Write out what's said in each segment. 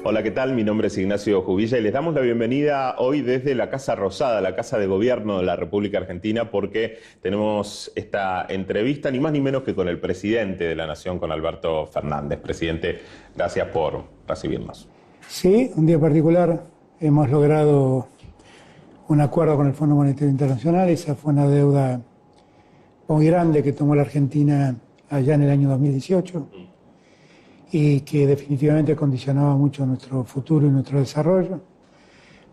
Hola, ¿qué tal? Mi nombre es Ignacio Jubilla y les damos la bienvenida hoy desde la Casa Rosada, la Casa de Gobierno de la República Argentina, porque tenemos esta entrevista ni más ni menos que con el presidente de la Nación, con Alberto Fernández. Presidente, gracias por recibirnos. Sí, un día particular hemos logrado un acuerdo con el Fondo Monetario Internacional. Esa fue una deuda muy grande que tomó la Argentina allá en el año 2018 y que definitivamente condicionaba mucho nuestro futuro y nuestro desarrollo.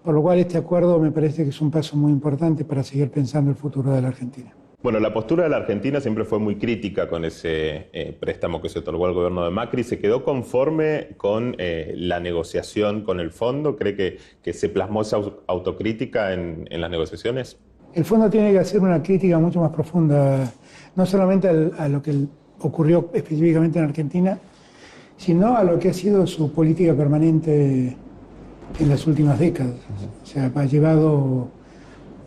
Por lo cual este acuerdo me parece que es un paso muy importante para seguir pensando el futuro de la Argentina. Bueno, la postura de la Argentina siempre fue muy crítica con ese préstamo que se otorgó al gobierno de Macri. ¿Se quedó conforme con la negociación con el fondo? ¿Cree que se plasmó esa autocrítica en las negociaciones? El fondo tiene que hacer una crítica mucho más profunda, no solamente a lo que ocurrió específicamente en Argentina, sino a lo que ha sido su política permanente en las últimas décadas. O sea, ha llevado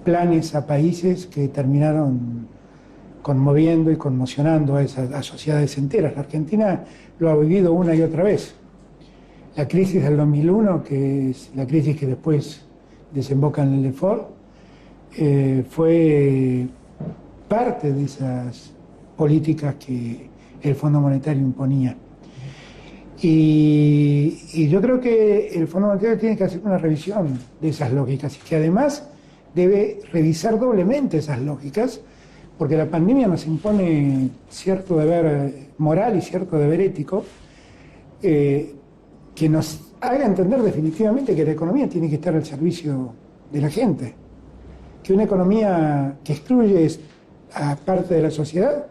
planes a países que terminaron conmoviendo y conmocionando a sociedades enteras. La Argentina lo ha vivido una y otra vez. La crisis del 2001, que es la crisis que después desemboca en el default, fue parte de esas políticas que el Fondo Monetario imponía. Y yo creo que el Fondo Monetario tiene que hacer una revisión de esas lógicas y que además debe revisar doblemente esas lógicas, porque la pandemia nos impone cierto deber moral y cierto deber ético que nos haga entender definitivamente que la economía tiene que estar al servicio de la gente, que una economía que excluye a parte de la sociedad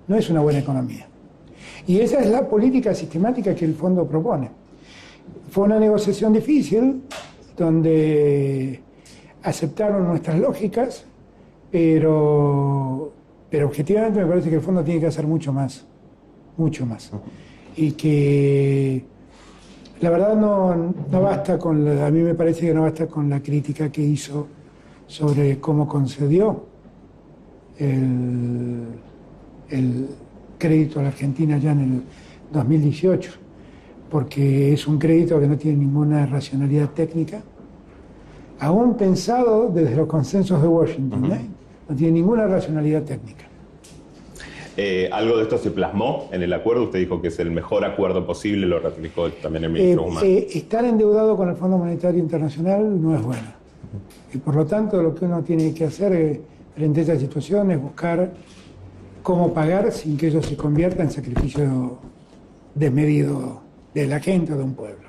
no es una buena economía. Y esa es la política sistemática que el fondo propone. Fue una negociación difícil, donde aceptaron nuestras lógicas, pero objetivamente me parece que el fondo tiene que hacer mucho más. Y que la verdad no basta a mí me parece que no basta con la crítica que hizo sobre cómo concedió el crédito a la Argentina ya en el 2018, porque es un crédito que no tiene ninguna racionalidad técnica, aún pensado desde los consensos de Washington, no tiene ninguna racionalidad técnica. ¿Algo de esto se plasmó en el acuerdo? Usted dijo que es el mejor acuerdo posible, lo ratificó también el ministro Guzmán. Estar endeudado con el Fondo Monetario Internacional no es bueno. Y por lo tanto lo que uno tiene que hacer frente a esta situación es buscar cómo pagar sin que eso se convierta en sacrificio desmedido de la gente o de un pueblo.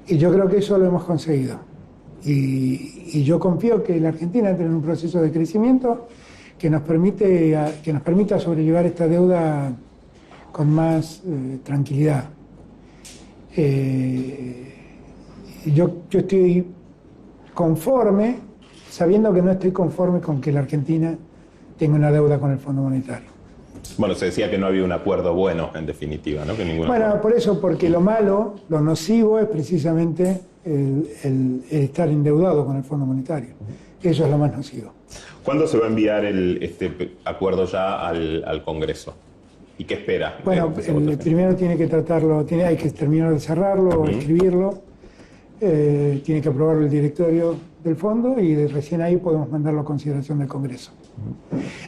Y yo creo que eso lo hemos conseguido. Y yo confío que la Argentina entre en un proceso de crecimiento que nos permita sobrellevar esta deuda con más tranquilidad. Yo estoy conforme, sabiendo que no estoy conforme con que la Argentina tenga una deuda con el Fondo Monetario. Bueno, se decía que no había un acuerdo bueno, en definitiva, ¿no? Por eso, porque lo malo, lo nocivo es precisamente el estar endeudado con el Fondo Monetario. Eso es lo más nocivo. ¿Cuándo se va a enviar este acuerdo ya al Congreso? ¿Y qué espera? Bueno, primero tiene que tratarlo, hay que terminar de cerrarlo, escribirlo, tiene que aprobarlo el directorio del fondo y recién ahí podemos mandarlo a consideración del Congreso.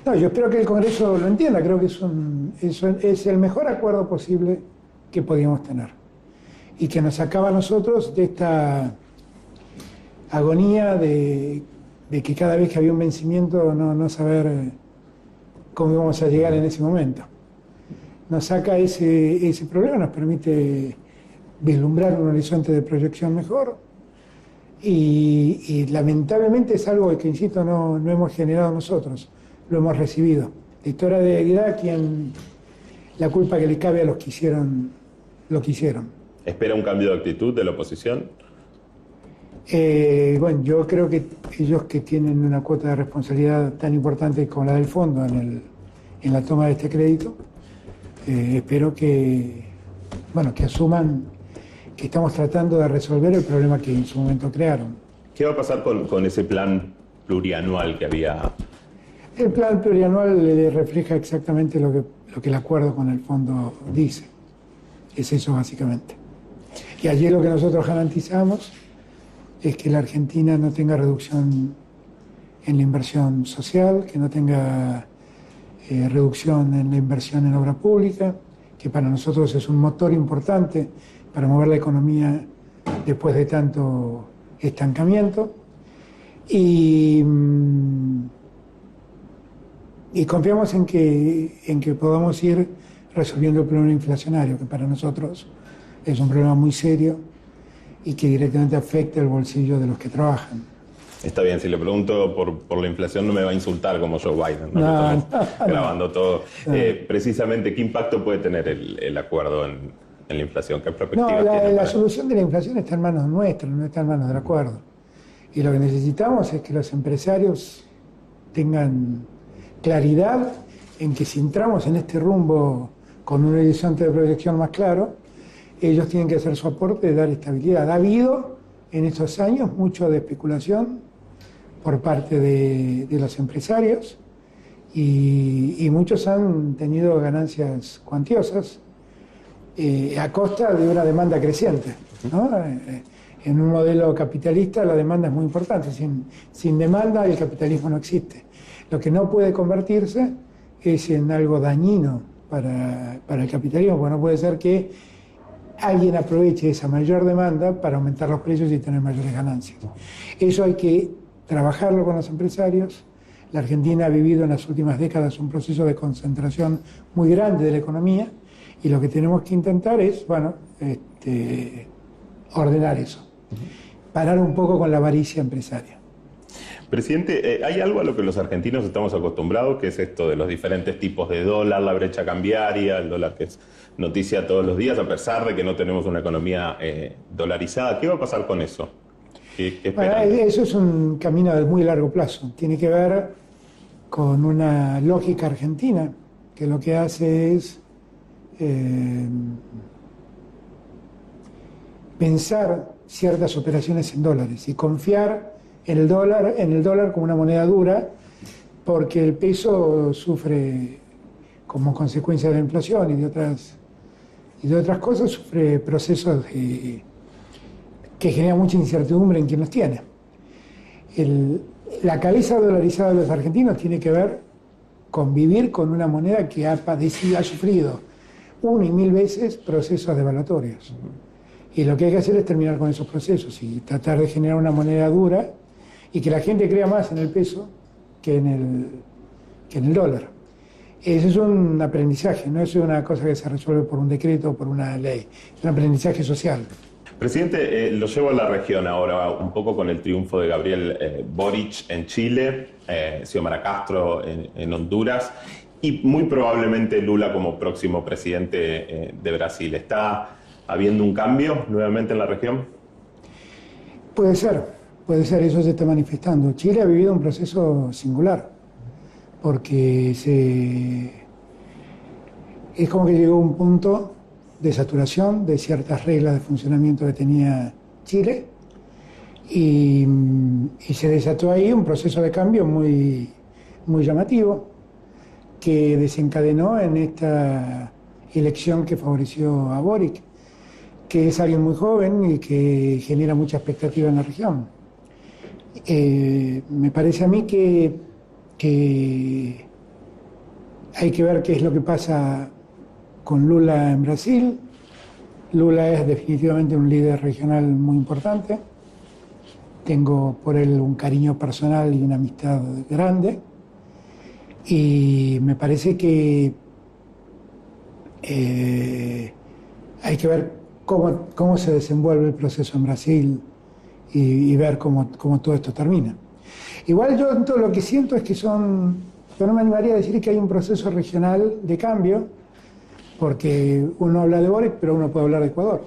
No, yo espero que el Congreso lo entienda, creo que es el mejor acuerdo posible que podíamos tener y que nos sacaba a nosotros de esta agonía de que cada vez que había un vencimiento no saber cómo íbamos a llegar en ese momento. Nos saca ese problema, nos permite vislumbrar un horizonte de proyección mejor y lamentablemente es algo que, insisto, no hemos generado nosotros, lo hemos recibido. La historia de Irak, la culpa que le cabe a los que hicieron lo que hicieron. ¿Espera un cambio de actitud de la oposición? Bueno, yo creo que ellos que tienen una cuota de responsabilidad tan importante como la del fondo en la toma de este crédito, espero que asuman que estamos tratando de resolver el problema que en su momento crearon. ¿Qué va a pasar con ese plan plurianual que había? El plan plurianual refleja exactamente lo que el acuerdo con el fondo dice. Es eso básicamente. Y allí lo que nosotros garantizamos es que la Argentina no tenga reducción en la inversión social, que no tenga reducción en la inversión en obra pública, que para nosotros es un motor importante para mover la economía después de tanto estancamiento. Y confiamos en que podamos ir resolviendo el problema inflacionario, que para nosotros es un problema muy serio y que directamente afecta el bolsillo de los que trabajan. Está bien, si le pregunto por la inflación no me va a insultar como Joe Biden, ¿no? No, Estamos grabando todo. No. Precisamente, ¿qué impacto puede tener el acuerdo en la inflación? ¿Qué perspectiva No, tiene? la solución de la inflación está en manos nuestras, no está en manos del acuerdo. Y lo que necesitamos es que los empresarios tengan claridad en que si entramos en este rumbo con un horizonte de proyección más claro, ellos tienen que hacer su aporte de dar estabilidad. Ha habido en estos años mucho de especulación por parte de los empresarios y muchos han tenido ganancias cuantiosas a costa de una demanda creciente, ¿no? En un modelo capitalista la demanda es muy importante. Sin demanda el capitalismo no existe. Lo que no puede convertirse es en algo dañino para el capitalismo, porque no puede ser que alguien aproveche esa mayor demanda para aumentar los precios y tener mayores ganancias. Eso hay que trabajarlo con los empresarios. La Argentina ha vivido en las últimas décadas un proceso de concentración muy grande de la economía y lo que tenemos que intentar es, ordenar eso. Parar un poco con la avaricia empresaria. Presidente, hay algo a lo que los argentinos estamos acostumbrados, que es esto de los diferentes tipos de dólar, la brecha cambiaria, el dólar que es noticia todos los días, a pesar de que no tenemos una economía dolarizada. ¿Qué va a pasar con eso? Bueno, eso es un camino de muy largo plazo. Tiene que ver con una lógica argentina, que lo que hace es pensar ciertas operaciones en dólares y confiar en el dólar como una moneda dura, porque el peso sufre, como consecuencia de la inflación y de otras cosas, sufre procesos que generan mucha incertidumbre en quien los tiene. La cabeza dolarizada de los argentinos tiene que ver con vivir con una moneda que ha sufrido 1 y 1000 veces procesos devaluatorios. Y lo que hay que hacer es terminar con esos procesos y tratar de generar una moneda dura y que la gente crea más en el peso que en el dólar. Ese es un aprendizaje, no es una cosa que se resuelve por un decreto o por una ley, es un aprendizaje social. Presidente, lo llevo a la región ahora, un poco con el triunfo de Gabriel Boric en Chile, Xiomara Castro en Honduras y muy probablemente Lula como próximo presidente de Brasil. ¿Está habiendo un cambio nuevamente en la región? Puede ser, eso se está manifestando. Chile ha vivido un proceso singular, porque es como que llegó a un punto de saturación de ciertas reglas de funcionamiento que tenía Chile y se desató ahí un proceso de cambio muy, muy llamativo que desencadenó en esta elección que favoreció a Boric, que es alguien muy joven y que genera mucha expectativa en la región. Me parece a mí que hay que ver qué es lo que pasa con Lula en Brasil. Lula es definitivamente un líder regional muy importante. Tengo por él un cariño personal y una amistad grande. Y me parece que hay que ver cómo se desenvuelve el proceso en Brasil y ver cómo todo esto termina. Igual yo todo lo que siento es que yo no me animaría a decir que hay un proceso regional de cambio, porque uno habla de Boric, pero uno puede hablar de Ecuador.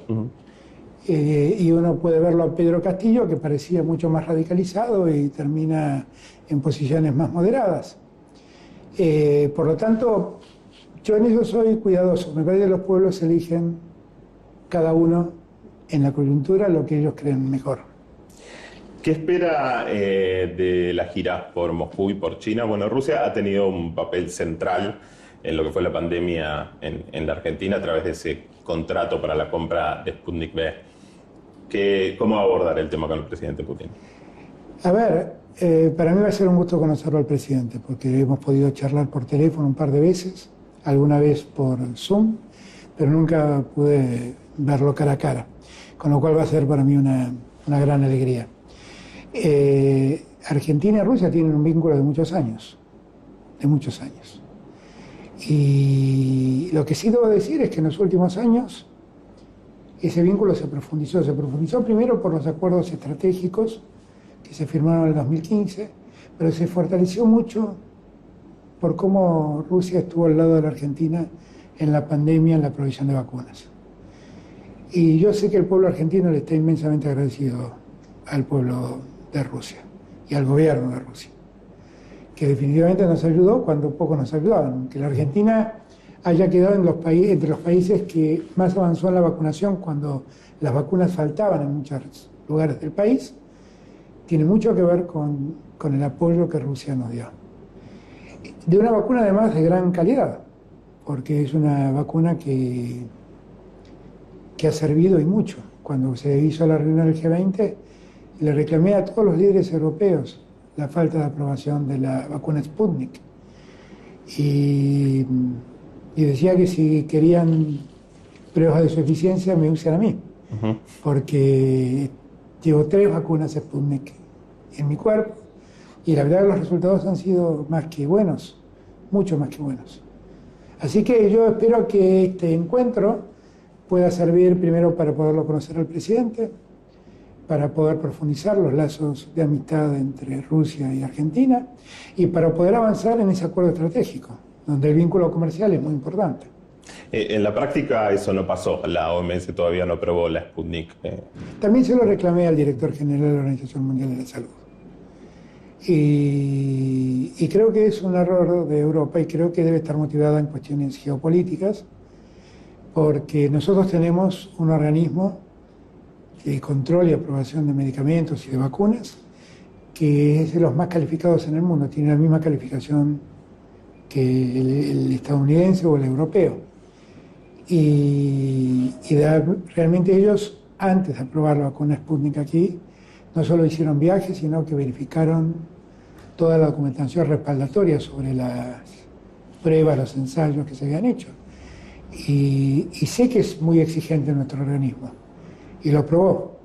Y uno puede verlo a Pedro Castillo, que parecía mucho más radicalizado y termina en posiciones más moderadas. Por lo tanto, yo en eso soy cuidadoso. Me parece que los pueblos eligen cada uno en la coyuntura lo que ellos creen mejor. ¿Qué espera de la gira por Moscú y por China? Bueno, Rusia ha tenido un papel central en lo que fue la pandemia en la Argentina a través de ese contrato para la compra de Sputnik V. ¿Cómo abordar el tema con el presidente Putin? A ver, para mí va a ser un gusto conocerlo al presidente, porque hemos podido charlar por teléfono un par de veces, alguna vez por Zoom, pero nunca pude verlo cara a cara, con lo cual va a ser para mí una gran alegría. Argentina y Rusia tienen un vínculo de muchos años, Y lo que sí debo decir es que en los últimos años ese vínculo se profundizó primero por los acuerdos estratégicos que se firmaron en el 2015, pero se fortaleció mucho por cómo Rusia estuvo al lado de la Argentina en la pandemia, en la provisión de vacunas. Y yo sé que el pueblo argentino le está inmensamente agradecido al pueblo de Rusia y al gobierno de Rusia, que definitivamente nos ayudó cuando poco nos ayudaban. Que la Argentina haya quedado entre los países que más avanzó en la vacunación cuando las vacunas faltaban en muchos lugares del país, tiene mucho que ver con el apoyo que Rusia nos dio. De una vacuna además de gran calidad, porque es una vacuna que ha servido y mucho. Cuando se hizo la reunión del G20, le reclamé a todos los líderes europeos la falta de aprobación de la vacuna Sputnik. Y decía que si querían pruebas de su eficiencia, me usen a mí. Porque llevo 3 vacunas Sputnik en mi cuerpo y la verdad que los resultados han sido más que buenos, mucho más que buenos. Así que yo espero que este encuentro pueda servir primero para poderlo conocer al presidente, para poder profundizar los lazos de amistad entre Rusia y Argentina y para poder avanzar en ese acuerdo estratégico, donde el vínculo comercial es muy importante. En la práctica eso no pasó, la OMS todavía no aprobó la Sputnik. También se lo reclamé al director general de la Organización Mundial de la Salud. Y creo que es un error de Europa y creo que debe estar motivada en cuestiones geopolíticas, porque nosotros tenemos un organismo de control y aprobación de medicamentos y de vacunas que es de los más calificados en el mundo, tiene la misma calificación que el estadounidense o el europeo. Realmente ellos, antes de aprobar la vacuna Sputnik aquí, no solo hicieron viajes, sino que verificaron toda la documentación respaldatoria sobre las pruebas, los ensayos que se habían hecho. Y sé que es muy exigente nuestro organismo, y lo aprobó.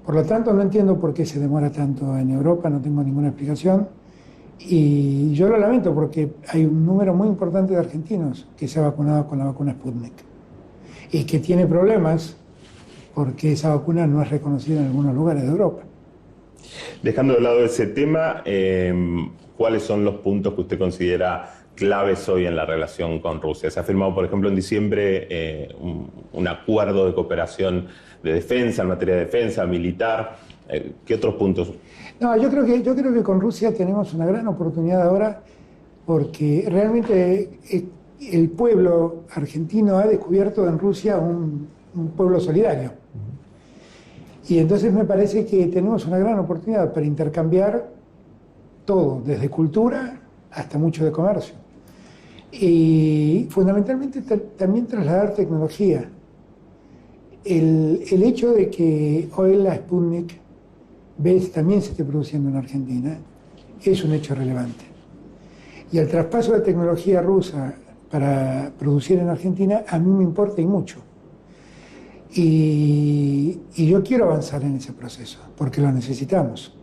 Por lo tanto, no entiendo por qué se demora tanto en Europa, no tengo ninguna explicación. Y yo lo lamento porque hay un número muy importante de argentinos que se ha vacunado con la vacuna Sputnik y que tiene problemas porque esa vacuna no es reconocida en algunos lugares de Europa. Dejando de lado ese tema, ¿cuáles son los puntos que usted considera claves hoy en la relación con Rusia? Se ha firmado, por ejemplo, en diciembre un acuerdo de cooperación de defensa, en materia de defensa, militar. ¿Qué otros puntos? No, yo creo que con Rusia tenemos una gran oportunidad ahora porque realmente el pueblo argentino ha descubierto en Rusia un pueblo solidario. Y entonces me parece que tenemos una gran oportunidad para intercambiar todo, desde cultura hasta mucho de comercio. Y fundamentalmente también trasladar tecnología. El hecho de que hoy la Sputnik V también se esté produciendo en Argentina es un hecho relevante. Y el traspaso de tecnología rusa para producir en Argentina a mí me importa y mucho. Y yo quiero avanzar en ese proceso, porque lo necesitamos.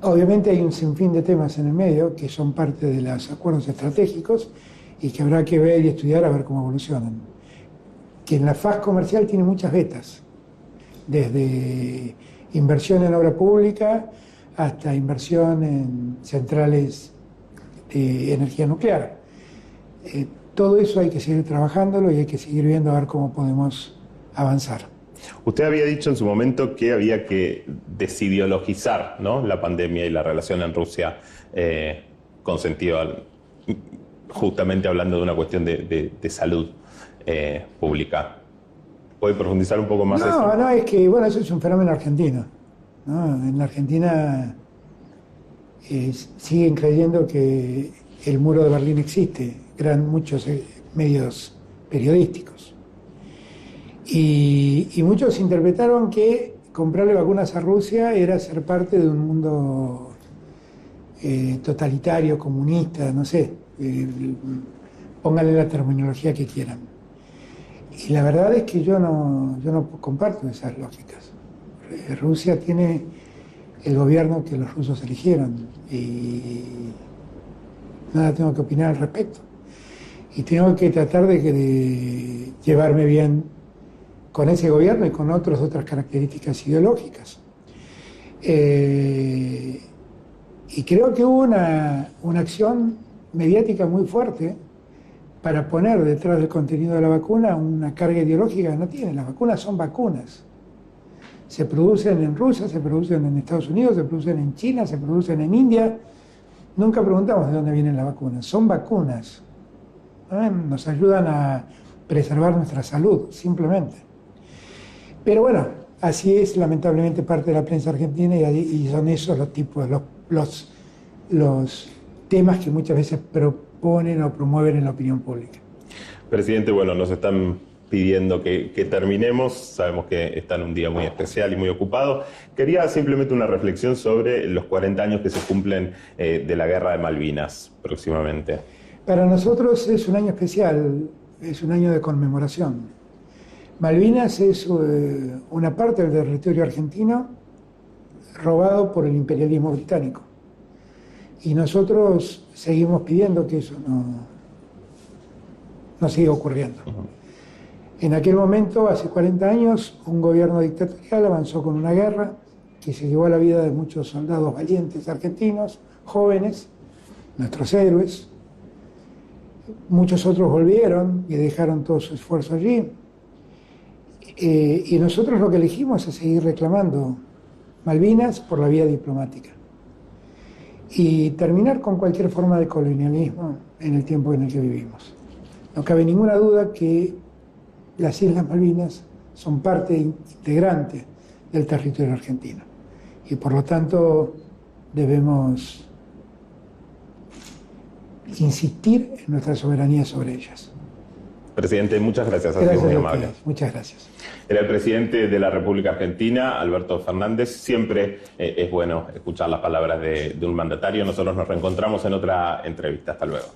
Obviamente hay un sinfín de temas en el medio que son parte de los acuerdos estratégicos y que habrá que ver y estudiar a ver cómo evolucionan. Que en la faz comercial tiene muchas vetas, desde inversión en obra pública hasta inversión en centrales de energía nuclear. Todo eso hay que seguir trabajándolo y hay que seguir viendo a ver cómo podemos avanzar. Usted había dicho en su momento que había que desideologizar, ¿no?, la pandemia y la relación en Rusia con sentido, justamente hablando de una cuestión de salud pública. ¿Puede profundizar un poco más eso? No, es que, bueno, eso es un fenómeno argentino, ¿no? En la Argentina siguen creyendo que el muro de Berlín existe, muchos medios periodísticos. Y muchos interpretaron que comprarle vacunas a Rusia era ser parte de un mundo totalitario, comunista, no sé, pónganle la terminología que quieran. Y la verdad es que yo no comparto esas lógicas. Rusia tiene el gobierno que los rusos eligieron y nada tengo que opinar al respecto. Y tengo que tratar de llevarme bien con ese gobierno y con otras características ideológicas. Y creo que hubo una acción mediática muy fuerte para poner detrás del contenido de la vacuna una carga ideológica que no tiene. Las vacunas son vacunas. Se producen en Rusia, se producen en Estados Unidos, se producen en China, se producen en India. Nunca preguntamos de dónde vienen las vacunas. Son vacunas. Nos ayudan a preservar nuestra salud, simplemente. Pero bueno, así es lamentablemente parte de la prensa argentina y son esos los tipos, los temas que muchas veces proponen o promueven en la opinión pública. Presidente, bueno, nos están pidiendo que terminemos, sabemos que está en un día muy especial y muy ocupado. Quería simplemente una reflexión sobre los 40 años que se cumplen de la Guerra de Malvinas próximamente. Para nosotros es un año especial, es un año de conmemoración. Malvinas es una parte del territorio argentino robado por el imperialismo británico. Y nosotros seguimos pidiendo que eso no siga ocurriendo. En aquel momento, hace 40 años, un gobierno dictatorial avanzó con una guerra que se llevó a la vida de muchos soldados valientes argentinos, jóvenes, nuestros héroes. Muchos otros volvieron y dejaron todo su esfuerzo allí. Y nosotros lo que elegimos es seguir reclamando Malvinas por la vía diplomática y terminar con cualquier forma de colonialismo en el tiempo en el que vivimos. No cabe ninguna duda que las Islas Malvinas son parte integrante del territorio argentino y por lo tanto debemos insistir en nuestra soberanía sobre ellas. Presidente, muchas gracias. Ha sido muy amable. Muchas gracias. Era el presidente de la República Argentina, Alberto Fernández. Siempre es bueno escuchar las palabras de un mandatario. Nosotros nos reencontramos en otra entrevista. Hasta luego.